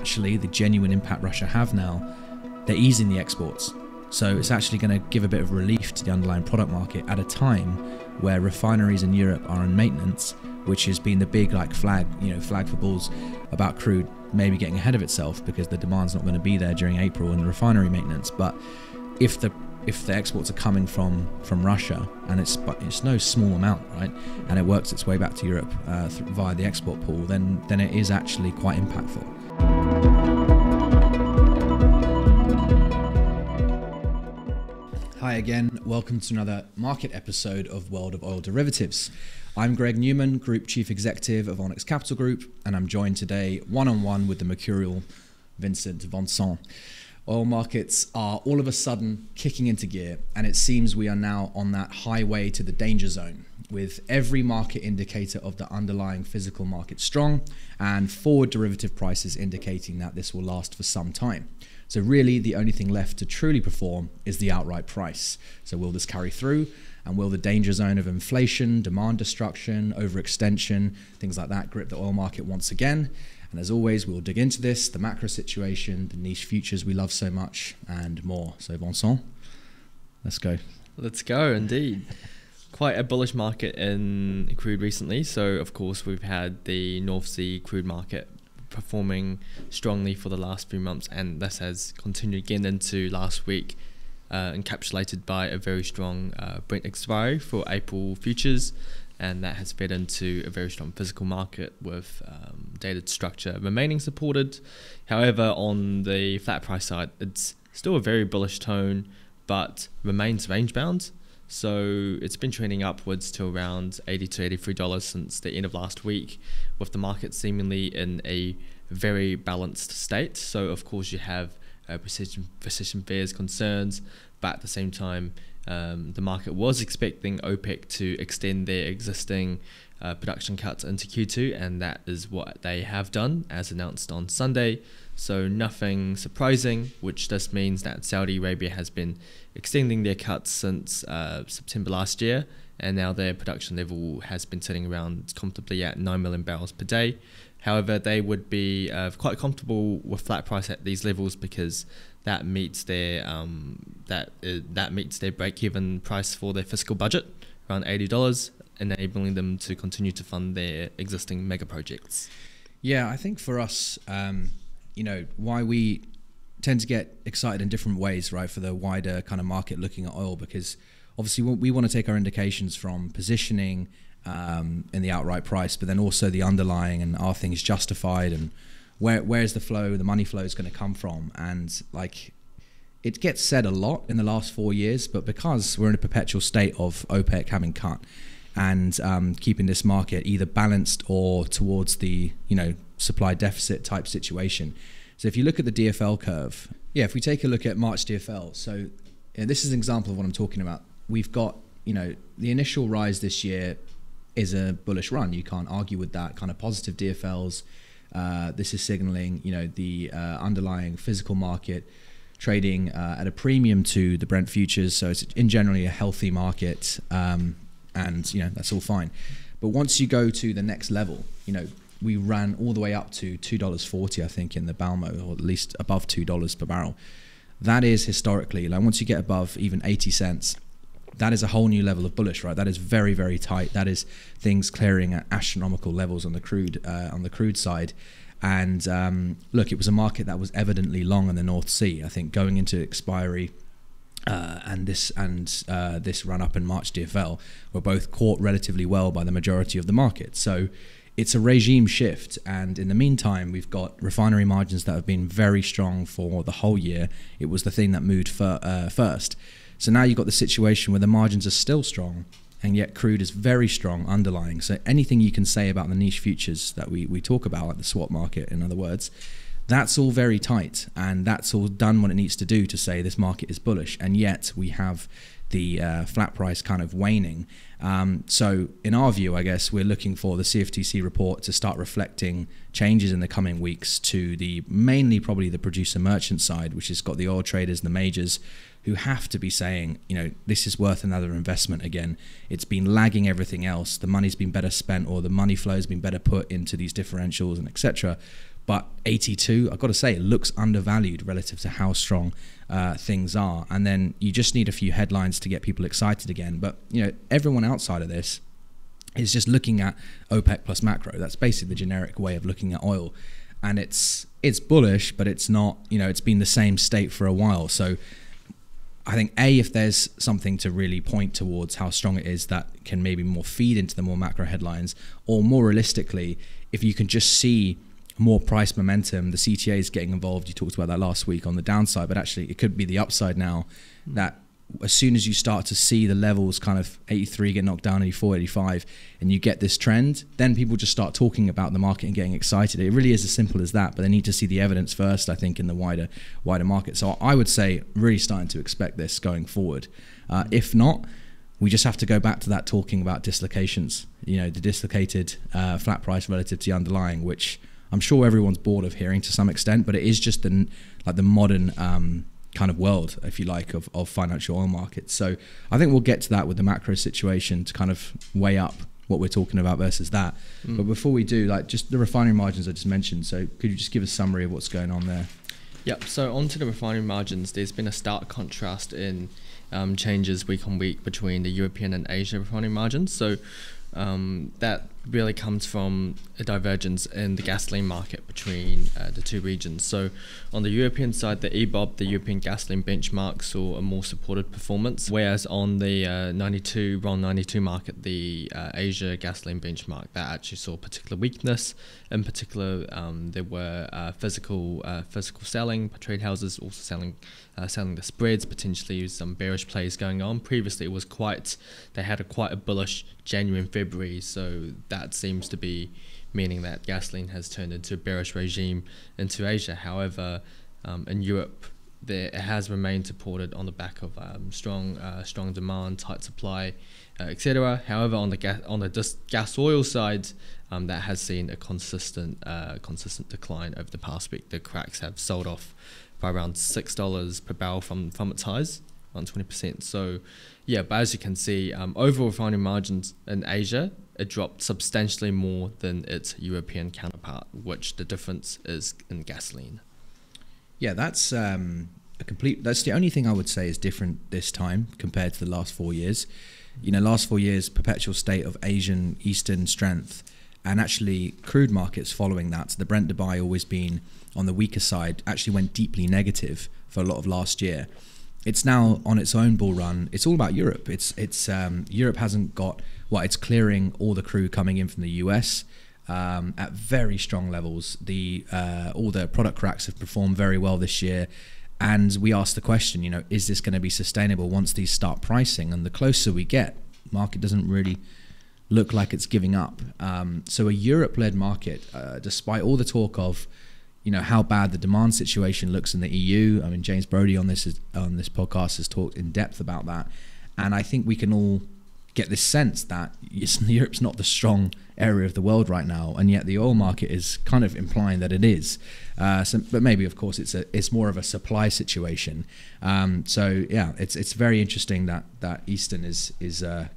actually the genuine impact Russia have now, they're easing the exports. So it's actually going to give a bit of relief to the underlying product market at a time where refineries in Europe are in maintenance, which has been the big flag for bulls about crude maybe getting ahead of itself because the demand's not going to be there during April in the refinery maintenance. But if the exports are coming from Russia, and it's no small amount, right, and it works its way back to Europe via the export pool, then it is actually quite impactful. Hi again, welcome to another market episode of World of Oil Derivatives. I'm Greg Newman, Group Chief Executive of Onyx Capital Group, and I'm joined today one-on-one with the mercurial Vincent Vincent. Oil markets are all of a sudden kicking into gear, and it seems we are now on that highway to the danger zone, with every market indicator of the underlying physical market strong and forward derivative prices indicating that this will last for some time. So really the only thing left to truly perform is the outright price. So will this carry through? And will the danger zone of inflation, demand destruction, overextension, things like that grip the oil market once again? And as always, we'll dig into this, the macro situation, the niche futures we love so much, and more. So Vincent, let's go. Let's go, indeed. Quite a bullish market in crude recently. So of course we've had the North Sea crude market performing strongly for the last few months, and this has continued again into last week, encapsulated by a very strong Brent expiry for April futures, and that has fed into a very strong physical market with dated structure remaining supported. However, on the flat price side, it's still a very bullish tone, but remains range bound. So it's been trending upwards to around $80 to $83 since the end of last week, with the market seemingly in a very balanced state. So of course you have recession fears, concerns, but at the same time the market was expecting OPEC to extend their existing production cuts into Q2, and that is what they have done as announced on Sunday. So nothing surprising, which just means that Saudi Arabia has been extending their cuts since September last year, and now their production level has been sitting around comfortably at 9 million barrels per day. However, they would be quite comfortable with flat price at these levels because that meets their that meets their break-even price for their fiscal budget, around $80, enabling them to continue to fund their existing mega projects. Yeah, I think for us, why we tend to get excited in different ways, right, for the wider kind of market looking at oil, because obviously we want to take our indications from positioning in the outright price, but then also the underlying, and are things justified, and where's the flow, the money flow is going to come from. And it gets said a lot in the last 4 years, but because we're in a perpetual state of OPEC having cut and keeping this market either balanced or towards the supply deficit type situation. So if you look at the DFL curve, if we take a look at March DFL, so this is an example of what I'm talking about. We've got the initial rise this year is a bullish run. You can't argue with that. Kind of positive DFLs. This is signaling the underlying physical market trading at a premium to the Brent futures. So it's in generally a healthy market, and that's all fine. But once you go to the next level, we ran all the way up to $2.40, I think, in the Balmo, or at least above $2 per barrel. That is historically, once you get above even 80 cents, that is a whole new level of bullish, right? That is very, very tight. That is things clearing at astronomical levels on the crude side. And look, it was a market that was evidently long in the North Sea. I think going into expiry and this run up in March DFL were both caught relatively well by the majority of the market. So it's a regime shift, and in the meantime we've got refinery margins that have been very strong for the whole year. It was the thing that moved first. So now you've got the situation where the margins are still strong, and yet crude is very strong underlying. So anything you can say about the niche futures that we talk about, like the swap market, in other words, that's all very tight, and that's all done what it needs to do to say this market is bullish. And yet we have the flat price kind of waning. So in our view, I guess we're looking for the CFTC report to start reflecting changes in the coming weeks to the mainly probably the producer merchant side, which has got the oil traders and the majors who have to be saying, this is worth another investment again. It's been lagging everything else. The money's been better spent, or the money flow has been better put into these differentials and etc. but 82, I've got to say, it looks undervalued relative to how strong things are. And then you just need a few headlines to get people excited again. But everyone outside of this is just looking at OPEC plus macro. That's basically the generic way of looking at oil, and it's bullish, but it's not. It's been the same state for a while. So I think if there's something to really point towards how strong it is, that can maybe more feed into the more macro headlines, or more realistically, if you can just see more price momentum, the CTA is getting involved. You talked about that last week on the downside, but actually it could be the upside now, that as soon as you start to see the levels kind of 83 get knocked down, 84, 85, and you get this trend, then people just start talking about the market and getting excited. It really is as simple as that, but they need to see the evidence first, I think, in the wider market. So I would say really starting to expect this going forward. If not, we just have to go back to that talking about dislocations, the dislocated flat price relative to the underlying, which I'm sure everyone's bored of hearing to some extent, but it is just the modern kind of world, if you like, of financial oil markets. So I think we'll get to that with the macro situation to kind of weigh up what we're talking about versus that. But before we do, just the refinery margins I just mentioned, so could you just give a summary of what's going on there? Yep, so onto the refinery margins, there's been a stark contrast in changes week on week between the European and Asia refinery margins. So that really comes from a divergence in the gasoline market between the two regions. So on the European side, the EBOB, the European gasoline benchmark, saw a more supported performance, whereas on the RON 92 market, the Asia gasoline benchmark, that actually saw particular weakness. In particular, there were physical selling, trade houses also selling the spreads, potentially some bearish plays going on. Previously, it was they had quite a bullish January and February, so that seems to be meaning that gasoline has turned into a bearish regime into Asia. However, in Europe, it has remained supported on the back of strong demand, tight supply, etc. However, on the gas oil side, that has seen a consistent decline over the past week. The cracks have sold off by around $6 per barrel from its highs, around 20%. So yeah, but as you can see, overall refining margins in Asia, it dropped substantially more than its European counterpart, which the difference is in gasoline. Yeah, that's that's the only thing I would say is different this time compared to the last 4 years. Last 4 years, perpetual state of Asian Eastern strength, and actually crude markets following that. So the Brent Dubai always been on the weaker side, actually went deeply negative for a lot of last year. It's now on its own bull run. It's all about Europe. Europe hasn't got it's clearing all the crude coming in from the US at very strong levels. All the product cracks have performed very well this year, and we asked the question, is this going to be sustainable once these start pricing? And the closer we get, market doesn't really look like it's giving up. So a Europe-led market, despite all the talk of how bad the demand situation looks in the EU. I mean, James Brody on this podcast has talked in depth about that, and I think we can all get this sense that Europe's not the strong area of the world right now, and yet the oil market is kind of implying that it is. But maybe, of course, it's more of a supply situation. So yeah, it's very interesting that Eastern is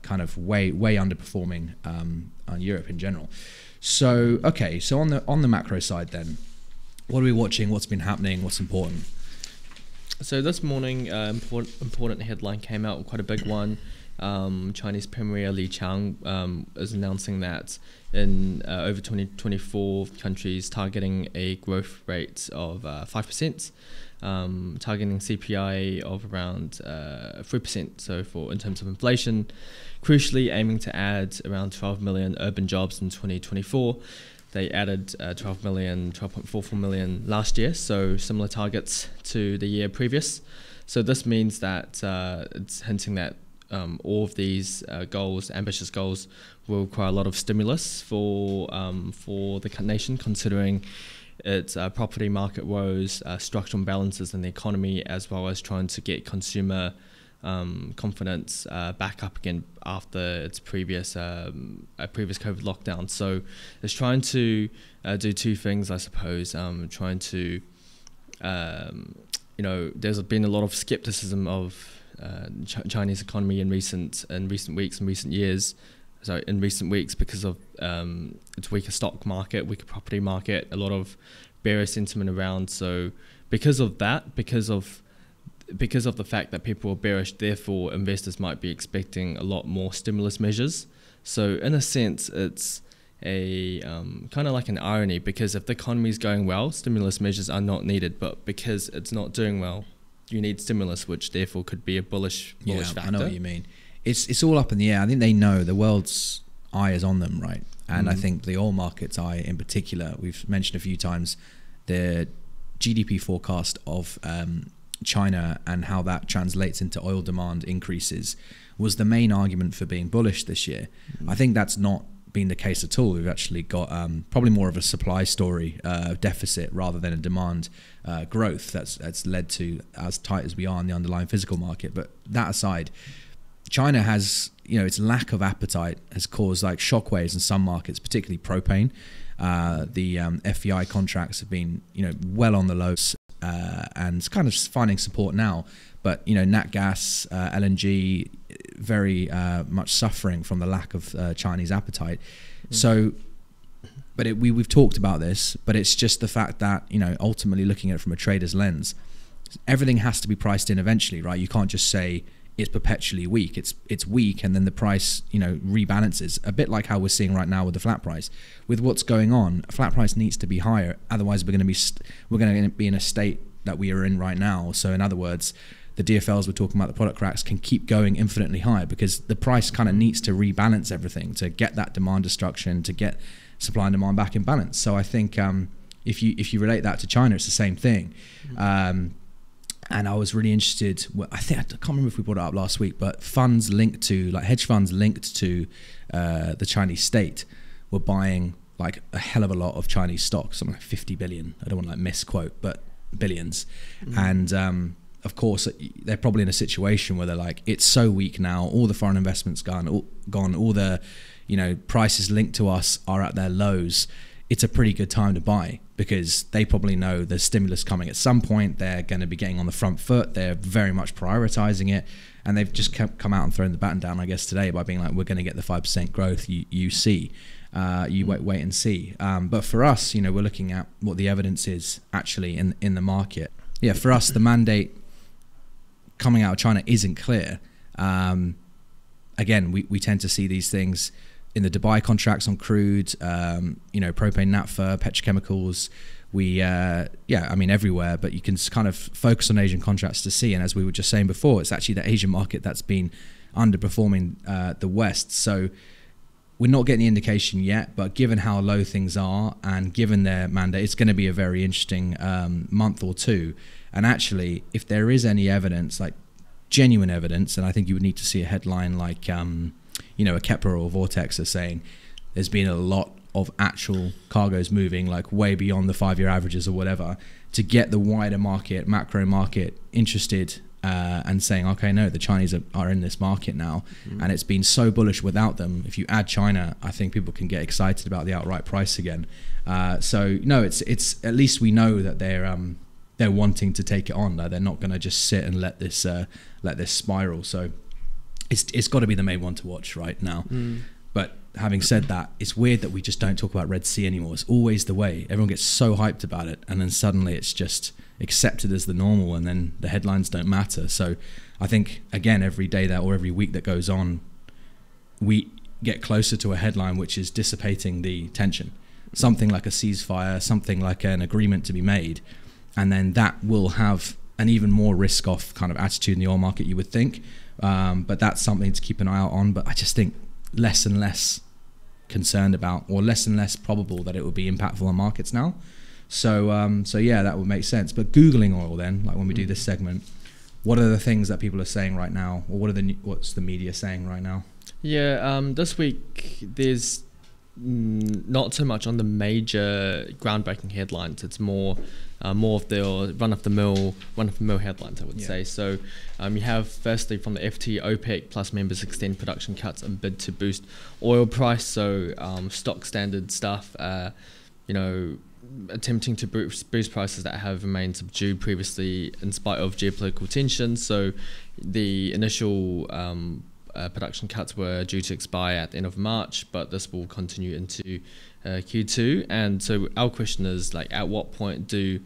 kind of way underperforming on Europe in general. So okay, so on the macro side then, what are we watching? What's been happening? What's important? So this morning, important headline came out, quite a big one. Chinese Premier Li Qiang is announcing that in over 2024 countries targeting a growth rate of 5%, targeting CPI of around 3%. So in terms of inflation, crucially aiming to add around 12 million urban jobs in 2024. They added 12.44 million last year, so similar targets to the year previous. So this means that it's hinting that all of these ambitious goals, will require a lot of stimulus for the nation, considering its property market woes, structural imbalances in the economy, as well as trying to get consumer confidence back up again after its previous COVID lockdown. So it's trying to do two things, I suppose. Trying to, there's been a lot of skepticism of Chinese economy in recent weeks because of its weaker stock market, weaker property market, a lot of bearish sentiment around. So because of that, because of the fact that people are bearish, therefore investors might be expecting a lot more stimulus measures. So in a sense, it's a kind of like an irony, because if the economy is going well, stimulus measures are not needed, but because it's not doing well, you need stimulus, which therefore could be a bullish factor. I know what you mean. It's all up in the air. I think they know the world's eye is on them, right? And I think the oil market's eye in particular, we've mentioned a few times, the GDP forecast of China and how that translates into oil demand increases was the main argument for being bullish this year. I think that's not been the case at all. We've actually got probably more of a supply story deficit rather than a demand growth that's led to as tight as we are in the underlying physical market. But that aside, China has, its lack of appetite has caused like shockwaves in some markets, particularly propane. The FEI contracts have been, well on the lows and it's kind of finding support now. But, nat gas, LNG, very much suffering from the lack of Chinese appetite. So, but we've talked about this, but it's just the fact that, ultimately looking at it from a trader's lens, everything has to be priced in eventually, right? You can't just say it's perpetually weak. It's weak, and then the price, rebalances. A bit like how we're seeing right now with the flat price. With what's going on, a flat price needs to be higher. Otherwise, we're going to be in a state that we are in right now. So, in other words, the DFLs we're talking about, the product cracks, can keep going infinitely higher because the price kind of needs to rebalance everything to get that demand destruction, to get supply and demand back in balance. So I think if you relate that to China, it's the same thing. And I was really interested. I can't remember if we brought it up last week, but funds linked to, like hedge funds linked to the Chinese state, were buying like a hell of a lot of Chinese stocks, something like 50 billion. I don't want to misquote, but billions. And of course, they're probably in a situation where they're like, it's so weak now. All the foreign investment's gone. All the, prices linked to us are at their lows. It's a pretty good time to buy because they probably know there's stimulus coming at some point. They're going to be getting on the front foot. They're very much prioritizing it. And they've just come out and thrown the baton down, I guess, today by being like, we're going to get the 5% growth you see. You wait and see. But for us, we're looking at what the evidence is actually in the market. Yeah, for us, the mandate coming out of China isn't clear. Again, we tend to see these things in the Dubai contracts on crude, propane, naphtha, petrochemicals. Everywhere, but you can kind of focus on Asian contracts to see. And as we were just saying before, it's actually the Asian market that's been underperforming the West. So we're not getting the indication yet, but given how low things are and given their mandate, it's going to be a very interesting month or two. And actually, if there is any evidence, like genuine evidence, and I think you would need to see a headline like, a Kepler or Vortex are saying there's been a lot of actual cargoes moving like way beyond the 5-year averages or whatever, to get the wider market, macro market interested and saying, okay, no, the Chinese are in this market now. And it's been so bullish without them. If you add China, I think people can get excited about the outright price again. So no, it's at least we know that they're wanting to take it on. They're not going to just sit and let this spiral. So it's got to be the main one to watch right now. But having said that, it's weird that we just don't talk about Red Sea anymore. It's always the way. Everyone gets so hyped about it, and then suddenly it's just accepted as the normal, and then the headlines don't matter. So I think, again, every day that or every week that goes on, we get closer to a headline which is dissipating the tension. Something like a ceasefire, something like an agreement to be made, and then that will have an even more risk-off kind of attitude in the oil market, you would think. But that's something to keep an eye out on. But I just think less and less concerned about, or less and less probable that it will be impactful on markets now. So yeah, that would make sense. But Googling oil then, like when we do this segment, what are the things that people are saying right now, or what's the media saying right now? Yeah, this week there's not so much on the major groundbreaking headlines. It's more of the run of the mill headlines, I would say. So you have firstly from the FT, OPEC plus members extend production cuts and bid to boost oil price. So stock standard stuff, attempting to boost prices that have remained subdued previously in spite of geopolitical tensions. So the initial production cuts were due to expire at the end of March, but this will continue into Q2. And so our question is, like, at what point do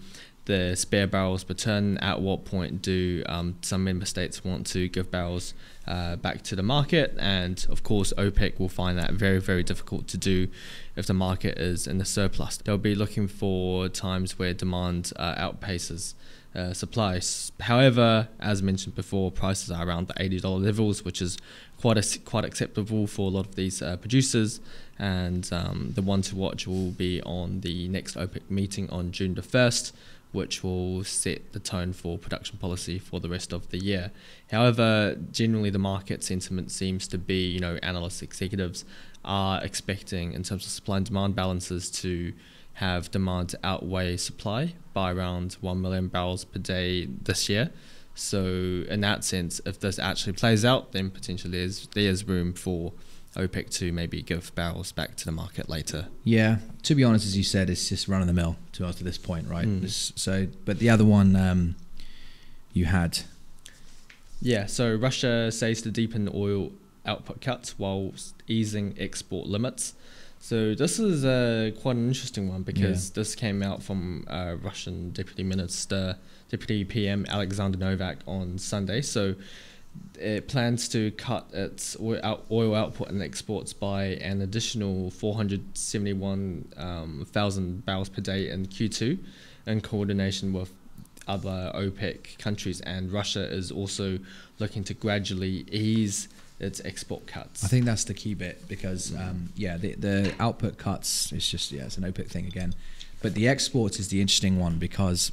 the spare barrels return? At what point do some member states want to give barrels back to the market? And of course, OPEC will find that very, very difficult to do if the market is in the surplus. They'll be looking for times where demand outpaces supply. However, as mentioned before, prices are around the $80 levels, which is quite acceptable for a lot of these producers. And the one to watch will be on the next OPEC meeting on June the 1st, which will set the tone for production policy for the rest of the year. However, generally the market sentiment seems to be, analysts, executives are expecting, in terms of supply and demand balances, to have demand outweigh supply by around 1 million barrels per day this year. So in that sense, if this actually plays out, then potentially there's room for OPEC to maybe give barrels back to the market later. Yeah, to be honest, as you said, it's just run of the mill to us to this point, right? So, but the other one you had. Yeah, so Russia says to deepen oil output cuts while easing export limits. So this is quite an interesting one, because this came out from Russian Deputy PM Alexander Novak on Sunday. So it plans to cut its oil output and exports by an additional 471,000 barrels per day in Q2, in coordination with other OPEC countries. And Russia is also looking to gradually ease its export cuts. I think that's the key bit, because the output cuts, it's an OPEC thing again, but the exports is the interesting one, because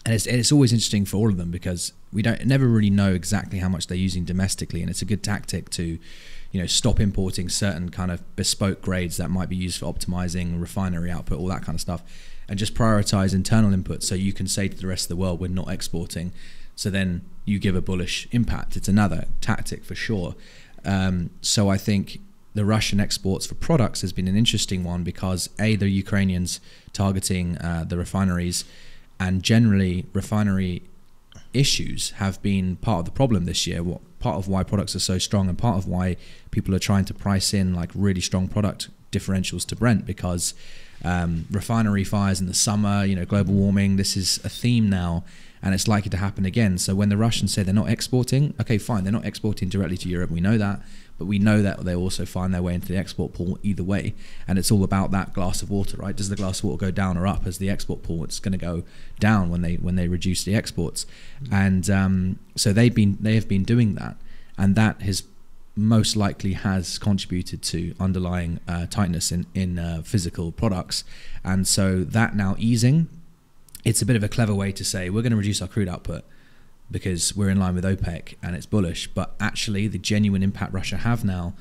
it's always interesting for all of them, because we never really know exactly how much they're using domestically, and it's a good tactic to stop importing certain kind of bespoke grades that might be used for optimizing refinery output, all that kind of stuff, and just prioritize internal inputs, so you can say to the rest of the world, we're not exporting. So then you give a bullish impact. It's another tactic for sure. So I think the Russian exports for products has been an interesting one, because the Ukrainians targeting the refineries, and generally refinery issues have been part of the problem this year. Part of why products are so strong, and part of why people are trying to price in like really strong product differentials to Brent, because refinery fires in the summer, global warming, this is a theme now, and it's likely to happen again. So when the Russians say they're not exporting, okay, fine, they're not exporting directly to Europe, we know that, but we know that they also find their way into the export pool either way. And it's all about that glass of water, right? Does the glass of water go down or up as the export pool? It's going to go down when they reduce the exports. And so they have been doing that, and that has most likely has contributed to underlying tightness in physical products. And so that now easing, it's a bit of a clever way to say we're going to reduce our crude output because we're in line with OPEC and it's bullish, but actually the genuine impact Russia have now,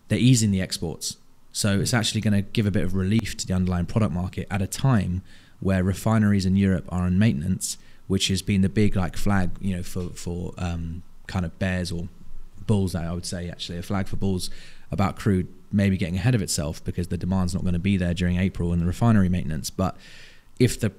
they're easing the exports. So it's actually going to give a bit of relief to the underlying product market at a time where refineries in Europe are on maintenance, which has been the big flag, for kind of bears or bulls, I would say, actually a flag for bulls about crude maybe getting ahead of itself, because the demand's not going to be there during April and the refinery maintenance. But if the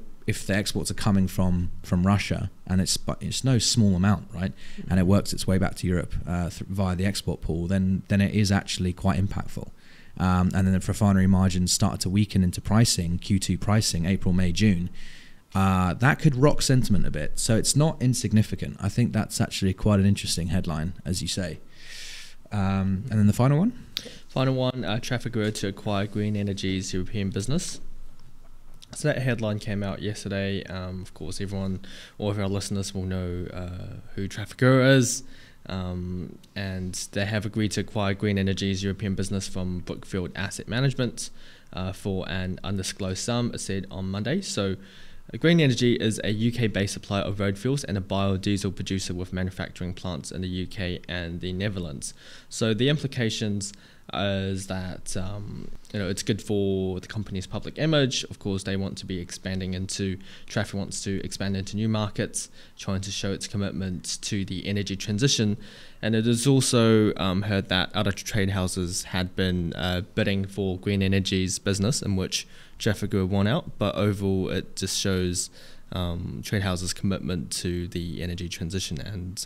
exports are coming from Russia, and it's no small amount, right, and it works its way back to Europe via the export pool, then it is actually quite impactful. And then if refinery margins start to weaken into pricing, Q2 pricing, April, May, June, that could rock sentiment a bit. So it's not insignificant. I think that's actually quite an interesting headline, as you say. And then the final one? Trafigura to acquire Green Energy's European business. So that headline came out yesterday. Of course, all of our listeners will know who Trafigura is. And they have agreed to acquire Green Energy's European business from Brookfield Asset Management for an undisclosed sum, it said on Monday. So Green Energy is a UK-based supplier of road fuels and a biodiesel producer with manufacturing plants in the UK and the Netherlands. So the implications is that it's good for the company's public image. Of course, they want to be expanding into, Trafigura wants to expand into new markets, trying to show its commitment to the energy transition. And it is also heard that other trade houses had been bidding for Green Energy's business, in which Trafigura won out. But overall, it just shows trade houses' commitment to the energy transition and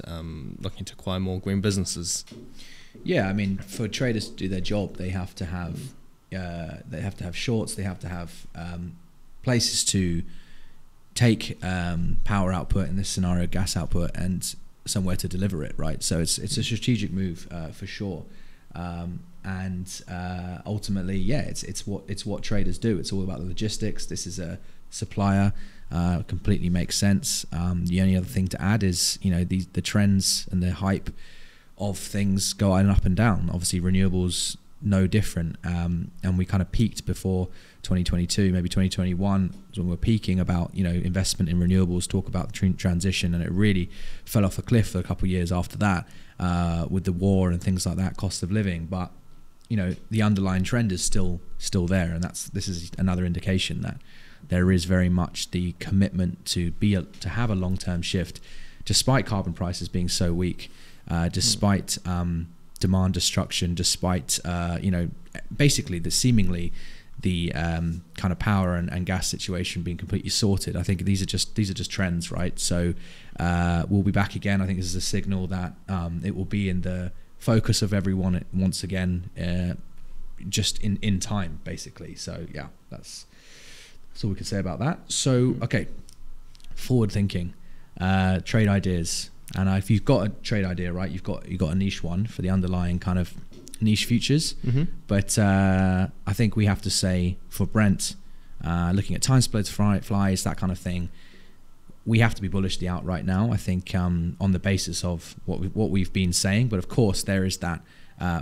looking to acquire more green businesses. Yeah, I mean, for traders to do their job, they have to have they have to have shorts, they have to have places to take power output, in this scenario gas output, and somewhere to deliver it, right? So it's a strategic move for sure. And ultimately, yeah, it's what traders do. It's all about the logistics. This is a supplier, completely makes sense. The only other thing to add is, you know, the trends and the hype of things go up and down. Obviously, renewables no different, and we kind of peaked before 2022, maybe 2021 when we were peaking about, you know, investment in renewables, talk about the transition, and it really fell off a cliff for a couple of years after that, with the war and things like that, cost of living. But you know, the underlying trend is still there, and this is another indication that there is very much the commitment to have a long-term shift, despite carbon prices being so weak, despite demand destruction, despite you know, basically the kind of power and gas situation being completely sorted. I think these are just trends, right? So we'll be back again. I think this is a signal that it will be in the focus of everyone once again, just in time, basically. So yeah, that's all we can say about that. So okay, forward thinking, trade ideas. And if you've got a trade idea, right, you've got a niche one for the underlying kind of niche futures. But I think we have to say for Brent, looking at time splits, flies, that kind of thing, we have to be bullish the out right now. I think on the basis of what we've been saying. But of course, there is that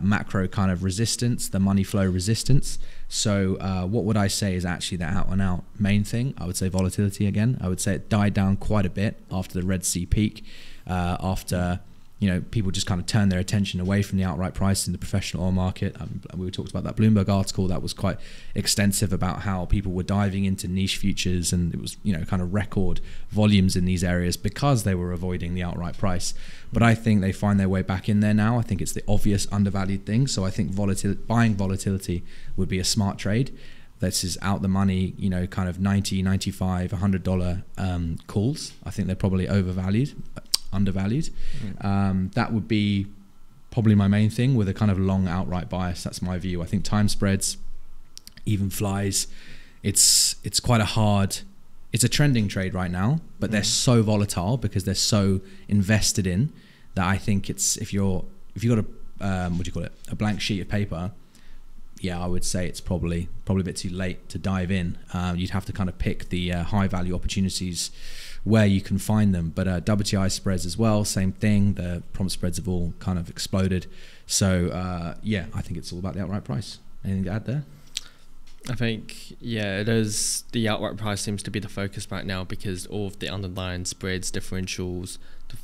macro kind of resistance, the money flow resistance. So what would I say is actually the out and out main thing? I would say volatility again. I would say it died down quite a bit after the Red Sea peak, after, you know, people just kind of turned their attention away from the outright price in the professional oil market. We talked about that Bloomberg article that was quite extensive about how people were diving into niche futures, and it was, you know, kind of record volumes in these areas because they were avoiding the outright price. But I think they find their way back in there now. I think it's the obvious undervalued thing. So I think buying volatility would be a smart trade. This is out the money, you know, kind of $90, $95, $100 calls. I think they're probably undervalued. That would be probably my main thing, with a kind of long outright bias. That's my view. I think time spreads, even flies, it's quite a hard, it's a trending trade right now, but they're so volatile because they're so invested in that. I think it's, if you've got a what do you call it, a blank sheet of paper, yeah, I would say it's probably a bit too late to dive in. You'd have to kind of pick the high value opportunities where you can find them. But WTI spreads as well, same thing. The prompt spreads have all kind of exploded. So yeah, I think it's all about the outright price. Anything to add there? I think, yeah, it is. The outright price seems to be the focus right now because all of the underlying spreads, differentials,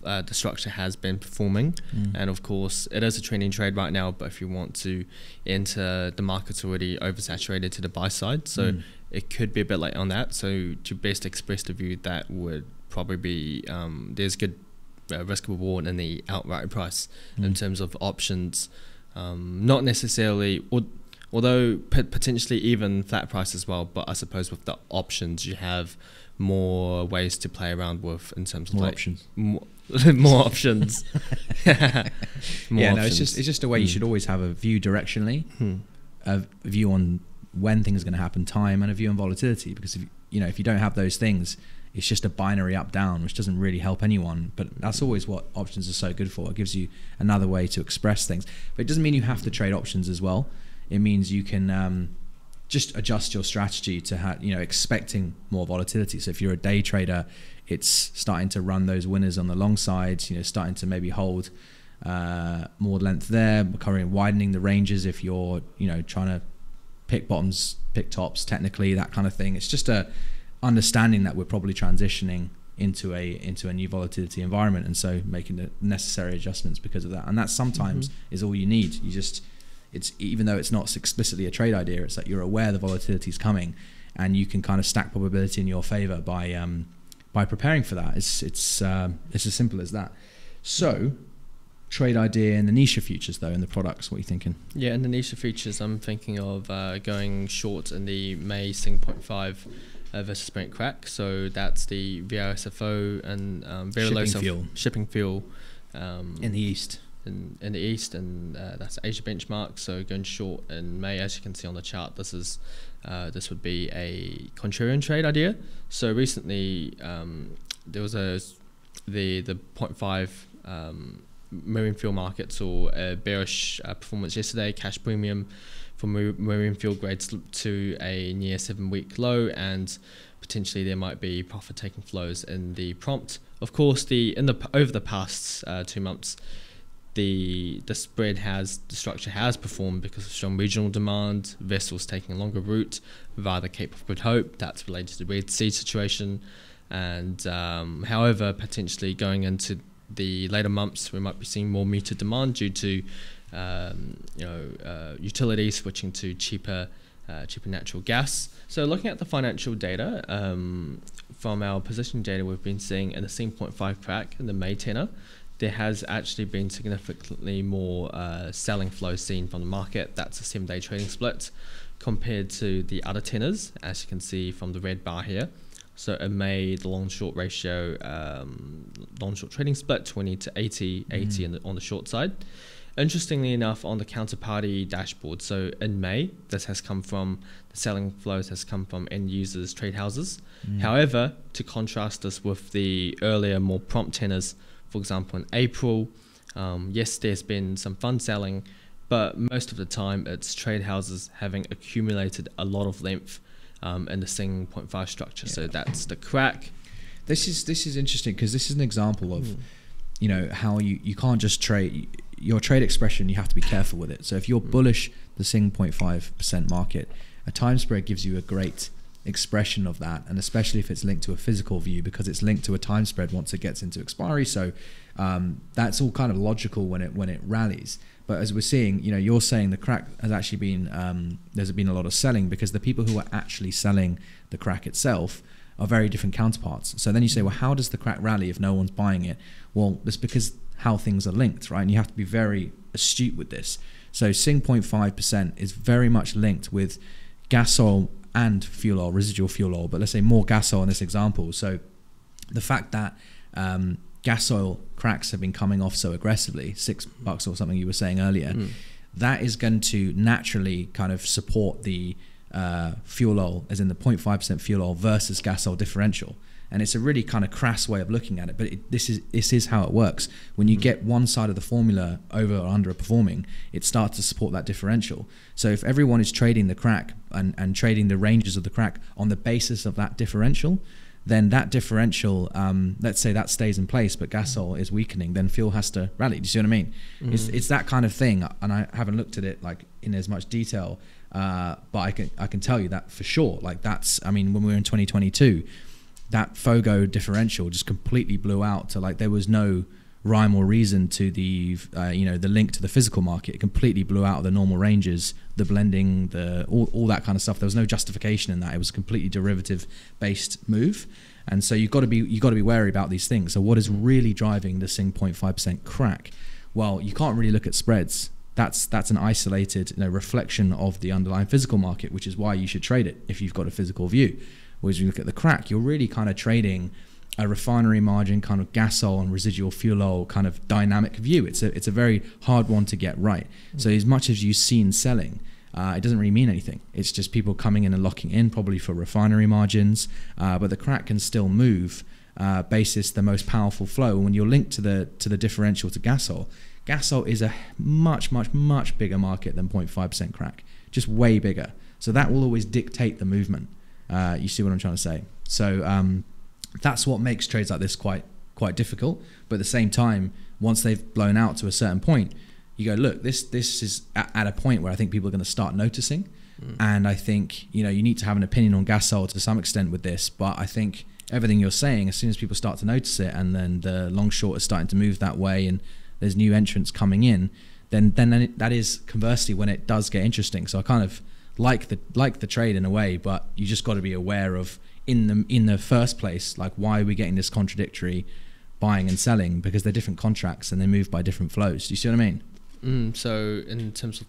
the structure has been performing. And of course, it is a trending trade right now, but if you want to enter, the market's already oversaturated to the buy side. So it could be a bit late on that. So to best express the view, that would probably be, there's good risk reward in the outright price in terms of options. Not necessarily, although potentially even flat price as well, but I suppose with the options you have more ways to play around with in terms of more like options. More options. Yeah, no, it's just a way you should always have a view directionally, a view on when things are going to happen, time, and a view on volatility. Because if you don't have those things, it's just a binary up down, which doesn't really help anyone. But that's always what options are so good for. It gives you another way to express things. But it doesn't mean you have to trade options as well. It means you can just adjust your strategy to expecting more volatility. So if you're a day trader, it's starting to run those winners on the long side, starting to maybe hold more length there, currently widening the ranges if you're trying to pick bottoms, pick tops, technically, that kind of thing. It's just a understanding that we're probably transitioning into a new volatility environment, and so making the necessary adjustments because of that. And that sometimes is all you need. It's even though it's not explicitly a trade idea, it's that you're aware the volatility is coming, and you can kind of stack probability in your favor by preparing for that. It's as simple as that. So, trade idea in the niche futures though, in the products, what are you thinking? Yeah, in the niche futures, I'm thinking of going short in the May 7.5 versus Brent crack. So that's the VRSFO and very low shipping fuel in the east. in the east, and that's Asia benchmark. So going short in May, as you can see on the chart, this would be a contrarian trade idea. So recently there was the 0.5 marine fuel market saw a bearish performance yesterday. Cash premium for marine fuel grades slipped to a near 7-week low, and potentially there might be profit taking flows in the prompt. Of course, over the past 2 months, the structure has performed because of strong regional demand, vessels taking a longer route via the Cape of Good Hope. That's related to the Red Sea situation. And however, potentially going into the later months, we might be seeing more muted demand due to utilities switching to cheaper natural gas. So looking at the financial data, from our position data, we've been seeing in the 0.5 crack in the May tenor, there has actually been significantly more selling flow seen from the market. That's a 7-day trading split compared to the other tenors, as you can see from the red bar here. So in May, the long-short ratio, long-short trading split, 20 to 80, 80 on the short side. Interestingly enough, on the counterparty dashboard, so in May, the selling flows has come from end users, trade houses. However, to contrast this with the earlier, more prompt tenors, for example, in April, yes, there's been some fund selling, but most of the time it's trade houses having accumulated a lot of length in the 0.5 structure. So that's the crack. This is interesting because this is an example of how you can't just trade your trade expression. You have to be careful with it. So if you're bullish the 0.5% market, a time spread gives you a great expression of that, and especially if it's linked to a physical view, because it's linked to a time spread once it gets into expiry. So that's all kind of logical when it rallies. But as we're seeing, you're saying the crack has actually been there's been a lot of selling, because the people who are actually selling the crack itself are very different counterparts. So then you say, well, how does the crack rally if no one's buying it? Well, it's because how things are linked, right? And you have to be very astute with this. So 0.5% is very much linked with gas oil and fuel oil, residual fuel oil, but let's say more gas oil in this example. So the fact that gas oil cracks have been coming off so aggressively, $6 or something you were saying earlier, that is going to naturally kind of support the fuel oil, as in the 0.5% fuel oil versus gas oil differential. And it's a really kind of crass way of looking at it, but this is how it works. When you get one side of the formula over or underperforming, it starts to support that differential. So if everyone is trading the crack and trading the ranges of the crack on the basis of that differential, then that differential, let's say that stays in place, but gas oil is weakening, then fuel has to rally. Do you see what I mean? It's that kind of thing, and I haven't looked at it like in as much detail, but I can tell you that for sure. Like when we were in 2022. That FOGO differential just completely blew out to, like, there was no rhyme or reason to the the link to the physical market. It completely blew out of the normal ranges, the blending, all that kind of stuff. There was no justification in that. It was a completely derivative based move, and so you've got to be wary about these things. So what is really driving the 0.5% crack? Well, you can't really look at spreads. That's an isolated reflection of the underlying physical market, which is why you should trade it if you've got a physical view. Whereas you look at the crack, you're really kind of trading a refinery margin, kind of gas oil and residual fuel oil kind of dynamic view. It's a very hard one to get right. So as much as you've seen selling, it doesn't really mean anything. It's just people coming in and locking in, probably for refinery margins. But the crack can still move basis the most powerful flow. And when you're linked to the differential to gas oil is a much, much, much bigger market than 0.5% crack, just way bigger. So that will always dictate the movement. You see what I'm trying to say? So that's what makes trades like this quite difficult. But at the same time, once they've blown out to a certain point, you go, look, this is at a point where I think people are going to start noticing. And I think you need to have an opinion on gas oil to some extent with this. But I think everything you're saying, as soon as people start to notice it, and then the long short is starting to move that way, and there's new entrants coming in, then that is conversely when it does get interesting. So I kind of like the trade in a way, but you just got to be aware of in the first place, like, why are we getting this contradictory buying and selling? Because they're different contracts and they move by different flows. Do you see what I mean? So in terms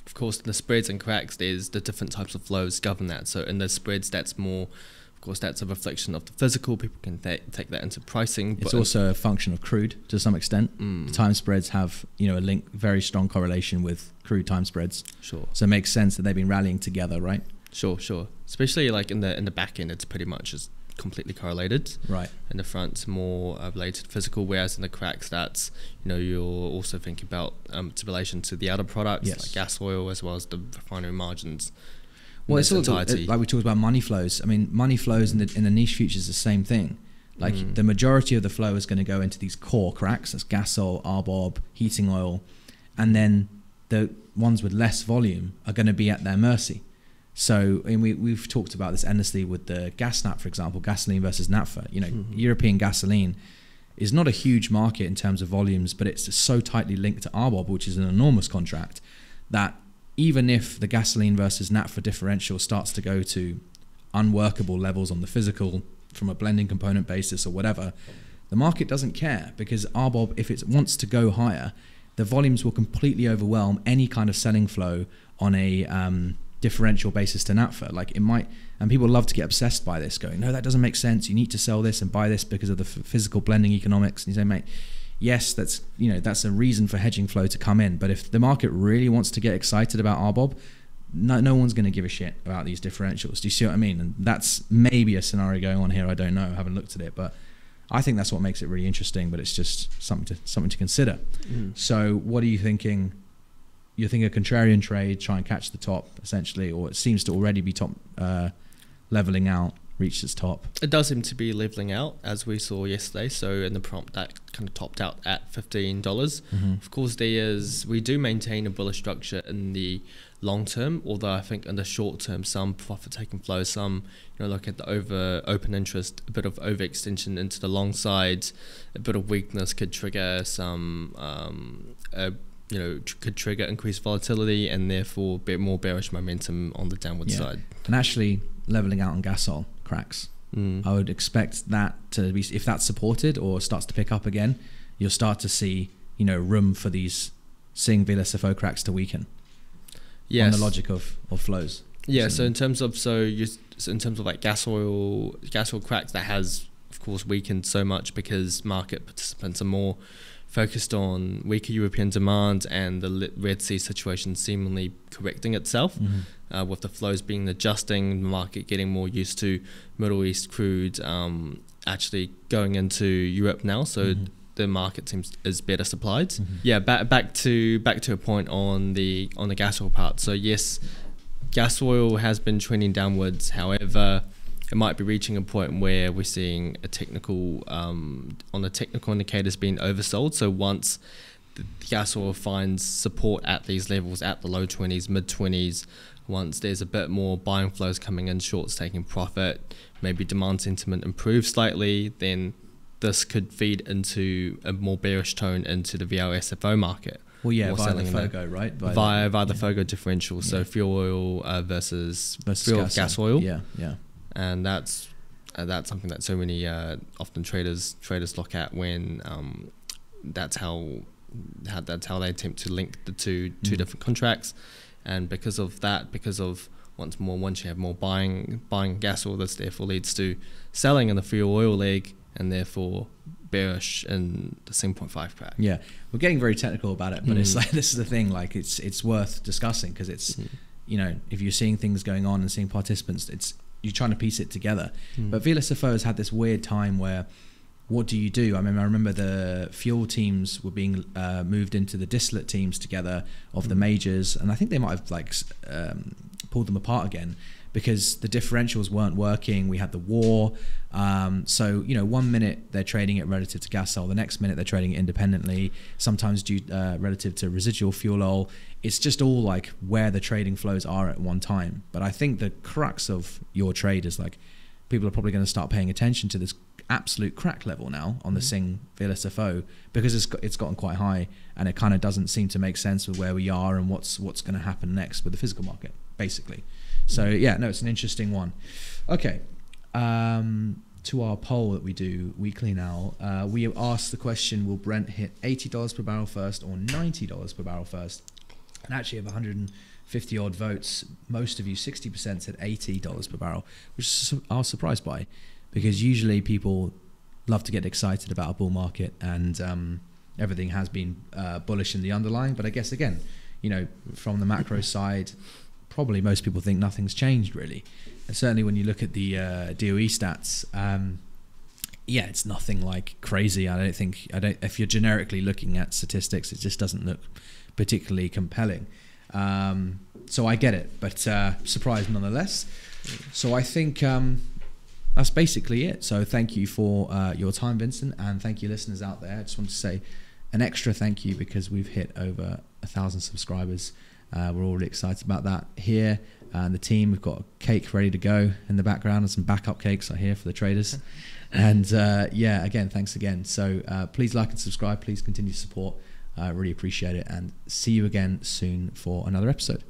of course, the spreads and cracks, there's the different types of flows govern that. So in the spreads, that's more, of course, that's a reflection of the physical. People can take that into pricing. It's also a function of crude to some extent. The time spreads have, you know, a link, very strong correlation with crude time spreads. Sure. So it makes sense that they've been rallying together, right? Sure. Especially like in the back end, it's pretty much just completely correlated. Right. In the front, it's more related to physical, whereas in the cracks, that's, you know, you're also thinking about its relation to the other products, like gas oil, as well as the refinery margins. Well, it's all like we talked about money flows. I mean, money flows in the niche futures is the same thing. Like the majority of the flow is going to go into these core cracks. That's gas oil, RBOB, heating oil, and then the ones with less volume are going to be at their mercy. So, and we've talked about this endlessly with the gas snap, for example, gasoline versus naphtha. You know, European gasoline is not a huge market in terms of volumes, but it's so tightly linked to RBOB, which is an enormous contract, that even if the gasoline versus naphtha differential starts to go to unworkable levels on the physical from a blending component basis or whatever, the market doesn't care, because RBOB, if it wants to go higher, the volumes will completely overwhelm any kind of selling flow on a differential basis to naphtha. Like it might, and people love to get obsessed by this, going, no, that doesn't make sense. You need to sell this and buy this because of the physical blending economics. And you say, mate, yes, that's, you know, that's a reason for hedging flow to come in. But if the market really wants to get excited about RBOB, no one's going to give a shit about these differentials. Do you see what I mean? And that's maybe a scenario going on here. I don't know. I haven't looked at it, but I think that's what makes it really interesting. But it's just something to consider. So, what are you thinking? You think a contrarian trade, try and catch the top, essentially, or it seems to already be top, leveling out, reached its top. It does seem to be leveling out, as we saw yesterday. So in the prompt, that kind of topped out at $15. Of course, we do maintain a bullish structure in the long term, although I think in the short term, some profit taking flow, some, you know, look at the open interest, a bit of overextension into the long side, a bit of weakness could trigger some could trigger increased volatility and therefore a bit more bearish momentum on the downward side. And actually leveling out on gas oil cracks. I would expect that to be, if that's supported or starts to pick up again, you'll start to see, you know, room for these seeing VLSFO cracks to weaken. On the logic of flows. Yeah. So in terms of like gas oil cracks, that has of course weakened so much because market participants are more focused on weaker European demand and the Red Sea situation seemingly correcting itself, with the flows being adjusting, the market getting more used to Middle East crude actually going into Europe now. So the market is better supplied. Yeah, back to a point on the gas oil part. So yes, gas oil has been trending downwards. However, it might be reaching a point where we're seeing a technical, on the technical indicators being oversold. So once the gas oil finds support at these levels, at the low 20s, mid 20s, once there's a bit more buying flows coming in, shorts taking profit, maybe demand sentiment improves slightly, then this could feed into a more bearish tone into the VLSFO market. Well, yeah, via the FOGO, right? Via the FOGO differential. So fuel oil versus fuel gas oil. Yeah. And that's something that so many often traders look at when that's how they attempt to link the two different contracts. And because of once you have more buying gas oil, this therefore leads to selling in the fuel oil leg, and therefore bearish in the 7.5 crack. Yeah, we're getting very technical about it, but it's like, this is the thing, like it's worth discussing, because it's you know, if you're seeing things going on and seeing participants, you're trying to piece it together. But VLSFO has had this weird time where, what do you do? I mean, I remember the fuel teams were being moved into the distillate teams together of the majors, and I think they might have pulled them apart again because the differentials weren't working. We had the war, so you know, 1 minute they're trading it relative to gas oil, the next minute they're trading it independently, sometimes relative to residual fuel oil. It's just all like where the trading flows are at one time. But I think the crux of your trade is like, people are probably going to start paying attention to this absolute crack level now on the Sing VLSFO, because it's gotten quite high, and it kind of doesn't seem to make sense with where we are and what's going to happen next with the physical market, basically. So yeah, no, it's an interesting one. Okay, to our poll that we do weekly now, we have asked the question: will Brent hit $80 per barrel first or $90 per barrel first? And actually, of 50 odd votes, most of you, 60% said $80 per barrel, which I was surprised by, because usually people love to get excited about a bull market, and everything has been bullish in the underlying. But I guess, again, you know, from the macro side, probably most people think nothing's changed really. And certainly when you look at the DOE stats, yeah, it's nothing like crazy. If you're generically looking at statistics, it just doesn't look particularly compelling. So I get it, but surprised nonetheless. So I think that's basically it. So thank you for your time, Vincent, and thank you listeners out there. I just want to say an extra thank you because we've hit over 1,000 subscribers. We're all really excited about that here. And the team, we've got a cake ready to go in the background and some backup cakes I hear for the traders. And yeah, again, thanks again. So please like and subscribe. Please continue to support. Really appreciate it. And see you again soon for another episode.